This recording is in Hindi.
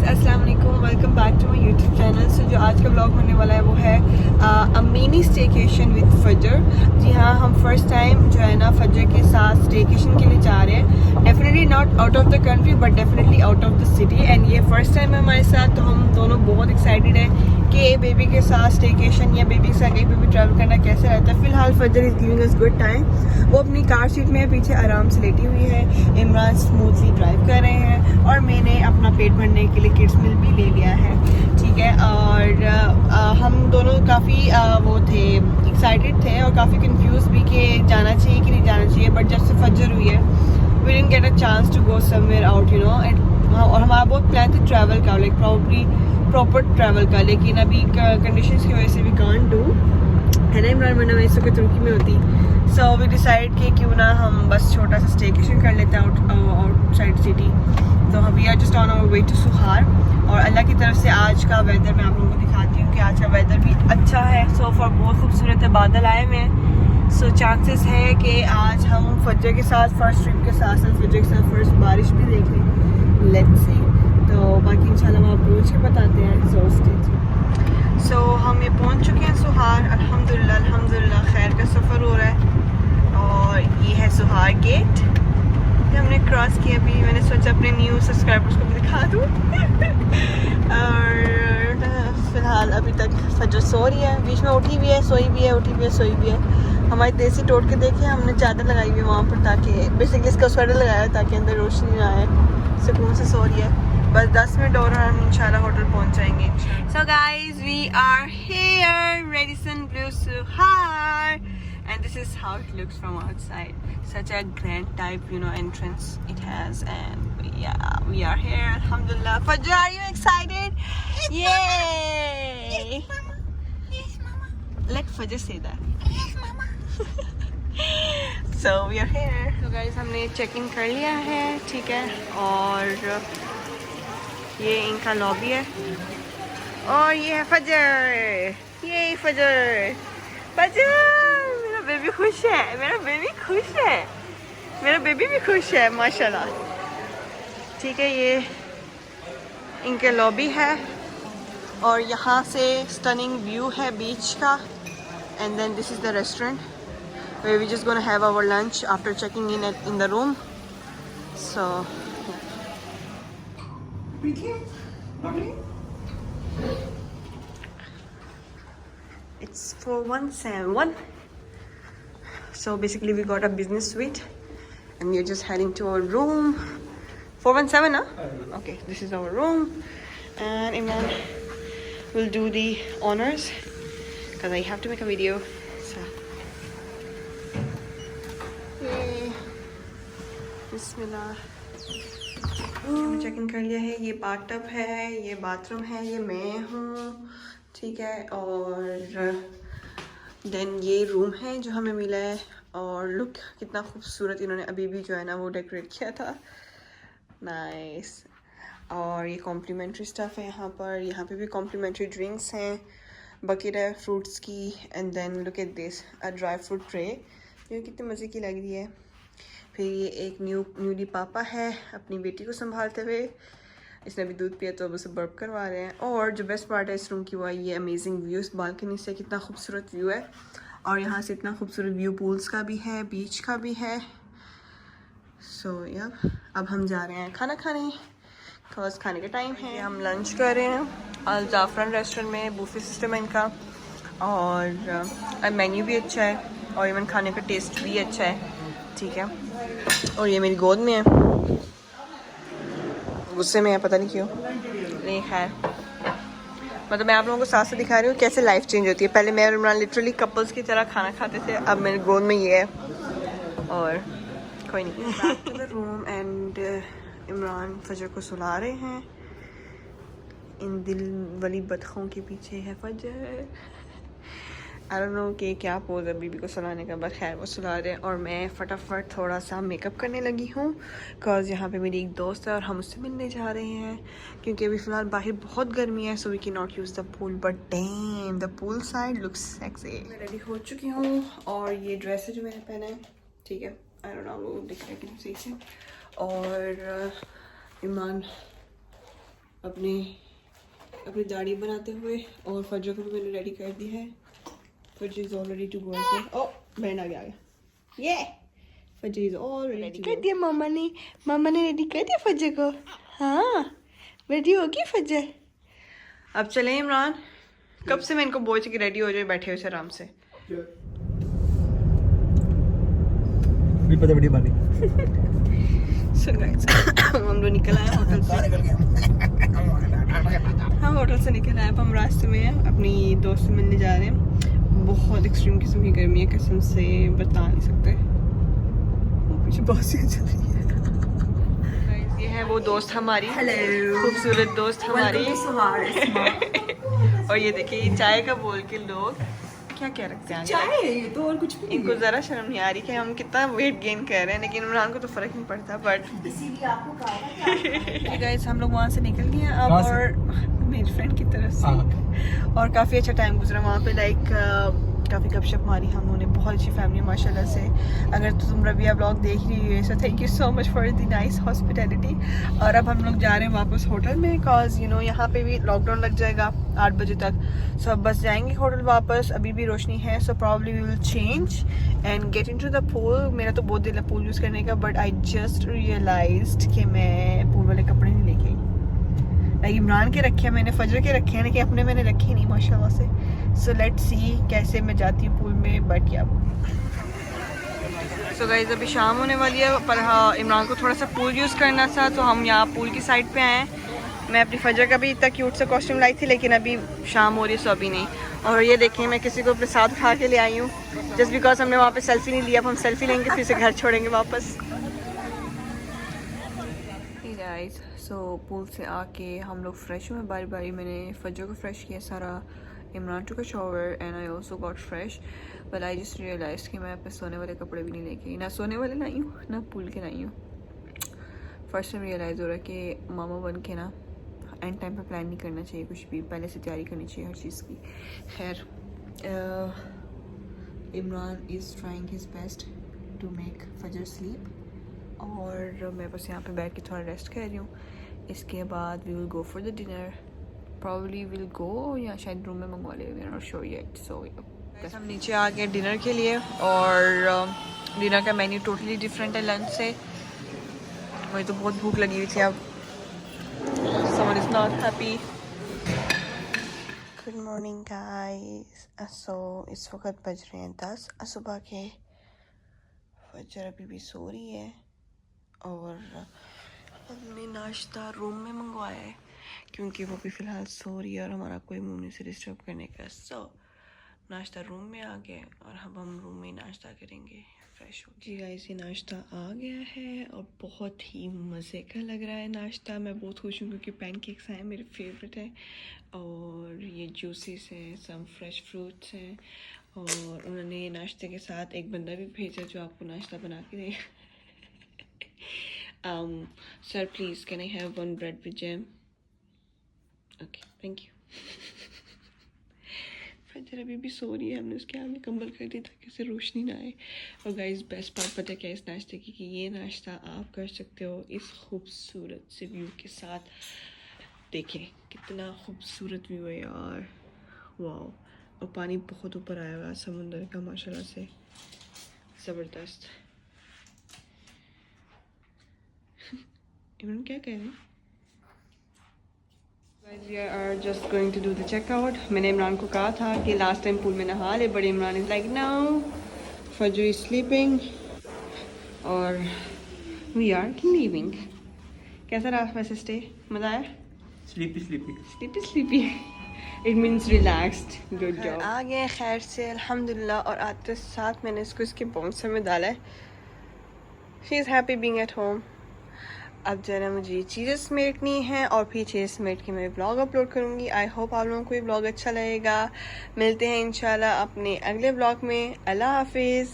अस्सलाम वालेकुम, welcome back to my YouTube channel. So जो आज का व्लॉग होने वाला है वो है अ मिनी स्टेकेशन विद फजर। जी हाँ, हम फर्स्ट टाइम जो है ना फजर के साथ स्टेकेशन के लिए जा रहे हैं। Definitely not out of the country but definitely out of the city, and ये फर्स्ट टाइम है हमारे साथ, तो हम दोनों बहुत एक्साइटेड हैं कि बेबी के साथ स्टेकेशन या बेबी के साथ कहीं पे भी ट्रैवल करना कैसे रहता है। फिलहाल फजर is giving us good time. वो अपनी कार सीट में पीछे आराम से लेटी हुई है, इमरान स्मूथली ड्राइव कर रहे हैं और मैंने अपना पेट भरने के लिए किड्स मिल भी ले लिया है। ठीक है, और हम दोनों काफ़ी वो थे, एक्साइटेड थे और काफ़ी कंफ्यूज भी कि जाना चाहिए कि नहीं जाना चाहिए। बट जब से फजर हुई है we didn't get a chance to go somewhere out you know. और हमारा बहुत प्लान था ट्रैवल का, लाइक प्रॉब्ली प्रॉपर ट्रैवल का, लेकिन अभी कंडीशंस की वजह से वी कांट डू, है ना इमरान, वरना मैं इस वक्त तुर्की में होती। सो वी डिसाइड कि क्यों ना हम बस छोटा सा स्टेकेशन कर लेते हैं आउटसाइड सिटी। तो we are just on our way to Sohar. और अल्लाह की तरफ से आज का वेदर मैं आप लोगों को दिखाती हूँ कि आज का वेदर भी अच्छा है। सो फॉर बहुत खूबसूरत है, बादल आए हुए हैं। सो चांसेस है कि आज हम फजर के साथ फर्स्ट ट्रिप के साथ साथ फजर के साथ फर्स्ट बारिश भी देख लें। Let's see. तो बाकी इंशाल्लाह वहाँ पहुँच के बताते हैं। सो हम ये पहुँच चुके हैं सुहार। अल्हम्दुलिल्लाह अल्हम्दुलिल्लाह खैर का सफ़र हो रहा है। और ये है सुहार गेट, हमने क्रॉस किया। अभी मैंने सोचा अपने न्यू सब्सक्राइबर्स को भी दिखा दूँ। और फिलहाल अभी तक फजर सो रही है, बीच में उठी भी है, सोई भी है, उठी भी है, सोई भी है। हमारी देसी टोट के देखे हमने चादर लगाई हुई है वहाँ पर, ताकि बेसिकली इसका स्वेटर लगाया है ताकि अंदर रोशनी ना आए। सुकून से सो रही है। बस 10 मिनट और हम इंशाल्लाह होटल पहुँच जाएंगे। So guys we are here Radisson Blu Sohar, and this is how it looks from outside. Such a grand type entrance it has, and yeah, we are here, alhamdulillah. Fajr, are you excited? Yes, yay! Mama. Yes, mama. Yes, mama. Let Fajr say that. Yes, mama. So we are here. So guys, हमने चेक इन कर लिया है, ठीक है, और ये इनका लॉबी है और ये है फजर। ये फजर, फजर बेबी खुश है, मेरा बेबी खुश है, मेरा बेबी भी खुश है माशाल्लाह। ठीक है, ये इनके लॉबी है और यहाँ से स्टनिंग व्यू है बीच का। And then this is the restaurant where we just gonna have our lunch after checking in the room. So it's 417. So basically we got a business suite and we're just heading to our room. 417, huh? Okay, this is our room and Imran will do the honors because I have to make a video. So yay, bismillah। Check in कर लिया है। ये बाथटब है, ये बाथरूम है, ये मैं हूँ, ठीक है, और देन ये रूम है जो हमें मिला है। और लुक कितना खूबसूरत इन्होंने अभी भी जो है ना वो डेकोरेट किया था, नाइस। और ये कॉम्प्लीमेंट्री स्टफ़ है यहाँ पे भी कॉम्प्लीमेंट्री ड्रिंक्स हैं, बकेट है फ्रूट्स की। And then look at this, a dry fruit tray, ये कितने मज़े की लग रही है। फिर ये एक न्यूली पापा है अपनी बेटी को संभालते हुए, इसने भी दूध पिया तो अब उसे बर्प करवा रहे हैं। और जो बेस्ट पार्ट है इस रूम की वो है ये अमेजिंग व्यू, इस बालकनी से कितना खूबसूरत व्यू है। और यहाँ से इतना खूबसूरत व्यू पूल्स का भी है, बीच का भी है। सो या अब हम जा रहे हैं खाना खाने, बिकॉज खाने का टाइम है। हम लंच कर रहे हैं अल जाफरान रेस्टोरेंट में, बूफे सिस्टम है इनका, और मेन्यू भी अच्छा है और इवन खाने का टेस्ट भी अच्छा है, ठीक है। और ये मेरी गोद में है, गुस्से में है पता नहीं क्यों, नहीं खैर, मतलब मैं आप लोगों को साथ से दिखा रही हूँ कैसे लाइफ चेंज होती है। पहले मैं और इमरान लिटरली कपल्स की तरह खाना खाते थे, अब मेरे गोद में ये है और कोई नहीं। रूम एंड इमरान फजर को सुला रहे हैं, इन दिल वाली बतखों के पीछे है फजर। आई डोंट नो कि क्या पोज है बीबी को सुलाने का, बस खैर वो सुला रहे हैं। और मैं फटाफट थोड़ा सा मेकअप करने लगी हूँ, बिकॉज यहाँ पे मेरी एक दोस्त है और हम उससे मिलने जा रहे हैं, क्योंकि अभी फ़िलहाल बाहर बहुत गर्मी है। So we can not use the pool, but damn the pool side looks sexy. मैं रेडी हो चुकी हूँ और ये ड्रेस है जो मैंने पहना है, ठीक है, आई डोंट नो वो दिख रहा है कि सही से। और इमरान अपनी दाढ़ी बनाते हुए, और फजर को भी मैंने रेडी कर दिया है। Fajar is all ready to go. ओ बैंड आ गया ये फजर इज ऑल रेडी कर दिया मामा ने रेडी कर दिया फजर को। हाँ रेडी हो गई फजर। अब चले इमरान, कब से मैं इनको बोल कि रेडी हो जाए, बैठे हुए आराम से। बड़ी बात So guys, हम लोग निकल आए होटल से। हम होटल से निकल आए, अब हम रास्ते में हैं, अपनी दोस्त से मिलने जा रहे हैं। बहुत एक्सट्रीम किस्म की गर्मी है, कसम से बता नहीं सकते। मुझे बहुत सी चल रही है। Guys, ये है वो दोस्त हमारी, खूबसूरत दोस्त हमारी। और ये देखिए, ये चाय का बोल के लोग क्या क्या रखते हैं चाय, तो और कुछ भी। इनको ज़रा शर्म नहीं आ रही कि हम कितना वेट गेन कर रहे हैं, लेकिन इमरान को तो फ़र्क नहीं पड़ता। बट इसीलिए आपको कहा गाइस, हम लोग वहाँ से निकल गए अब, और मेरी फ्रेंड की तरफ से, और काफ़ी अच्छा टाइम गुजरा वहाँ पे। लाइक काफ़ी गपशप मारी हम लोगों ने, बहुत अच्छी फैमिली माशाल्लाह से। अगर तुम रबिया ब्लॉग देख रही हो, so thank you so much for the nice hospitality. और अब हम लोग जा रहे हैं वापस होटल में, कॉज यू नो यहाँ पे भी लॉकडाउन लग जाएगा 8 बजे तक। सो अब बस जाएंगे होटल वापस, अभी भी रोशनी है, so probably we will change and get into the pool. मेरा तो बहुत दिल है पूल यूज़ करने का, बट आई जस्ट रियलाइज्ड कि मैं पूल वाले कपड़े नहीं लेके आई। लाइक इमरान के रखे हैं मैंने, फजर के रखे हैं, लेकिन अपने मैंने रखे नहीं माशाल्लाह से। सो लेट्स सी कैसे मैं जाती हूँ पूल में, बट या सो गाइस अभी शाम होने वाली है, पर हाँ इमरान को थोड़ा सा पूल यूज़ करना था, तो हम यहाँ पूल की साइड पे आए हैं। मैं अपनी फजर का भी इतना क्यूट सा कॉस्ट्यूम लाई थी, लेकिन अभी शाम हो रही है, सो अभी नहीं। और ये देखिए, मैं किसी को अपने साथ उठा के ले आई हूँ, जस्ट बिकॉज हमने वहाँ पे सेल्फी नहीं लिया। अब हम सेल्फी लेंगे, फिर से घर छोड़ेंगे वापस। सो पूल से आके हम लोग फ्रेश हुए बारी बारी। मैंने फजर को फ्रेश किया सारा, इमरान टू का shower, and I also got fresh. But I just realize कि मैं अपने सोने वाले कपड़े भी नहीं लेके आई, ना सोने वाले लाई हूँ ना पूल के लाई हूँ। फर्स्ट टाइम रियलाइज़ हो रहा है कि मामा बन के ना एंड टाइम पे प्लान नहीं करना चाहिए कुछ भी, पहले से तैयारी करनी चाहिए हर चीज़ की। खैर, Imran is trying his best to make Fajar sleep, और मैं बस यहाँ पे बैठ के थोड़ा रेस्ट कर रही हूँ। इसके बाद we will go for the dinner, probably will go या शायद रूम में मंगवा ले, we are not sure yet. So हम नीचे आ गए डिनर के लिए, और डिनर का मेन्यू टोटली डिफरेंट है लंच से। मुझे तो बहुत भूख लगी हुई थी। अब someone is not happy. Good morning guys. So इस वक्त बज रहे हैं 10 सुबह के। फजर अभी भी सो रही है, और हमने नाश्ता रूम में मंगवाया है क्योंकि वो भी फ़िलहाल सो रही है और हमारा कोई मुंह नहीं से डिस्टर्ब करने का। सो नाश्ता रूम में आ गया, और अब हम रूम में नाश्ता करेंगे फ्रेश हो। जी गाइस, ये नाश्ता आ गया है और बहुत ही मज़े का लग रहा है नाश्ता। मैं बहुत खुश हूँ क्योंकि पैनकेक्स हैं, मेरे फेवरेट हैं, और ये जूसेस हैं, सम फ्रेश फ्रूट्स हैं, और उन्होंने नाश्ते के साथ एक बंदा भी भेजा जो आपको नाश्ता बना के देगा। Sir, please, can I have one bread with jam? Okay, thank you. फजर अभी भी सो रही है, हमने उसके आगे कंबल कर दिया ताकि उसे रोशनी ना आए। और गाइस, बेस्ट पार्ट पता है क्या इस नाश्ते की, कि ये नाश्ता आप कर सकते हो इस खूबसूरत से व्यू के साथ। देखें कितना खूबसूरत व्यू है यार, वाह। और पानी बहुत ऊपर आया हुआ समुंदर का माशाल्लाह से, ज़बरदस्त। इमरान क्या कह रहे हैं? We are just going to do the checkout. मैंने इमरान को कहा था कि लास्ट टाइम पूल में नहा ले, बड़े Imran is like no, Fajar is sleeping, और वी आर लीविंग। कैसा रहा वैसे स्टे? मज़ा आया? Sleepy sleepy sleepy sleepy it means relaxed. Good job. आ गए खैर से अल्हम्दुलिल्लाह, और आते साथ मैंने इसको इसके बाउंसर में डाला है। She is happy being at home. अब जरा मुझे चीज़ें समेटनी हैं, और फिर चीज़ें समेट के मैं ब्लॉग अपलोड करूँगी। आई होप आप लोगों को ये ब्लॉग अच्छा लगेगा। मिलते हैं इंशाल्लाह अपने अगले ब्लॉग में। अल्लाह हाफिज़।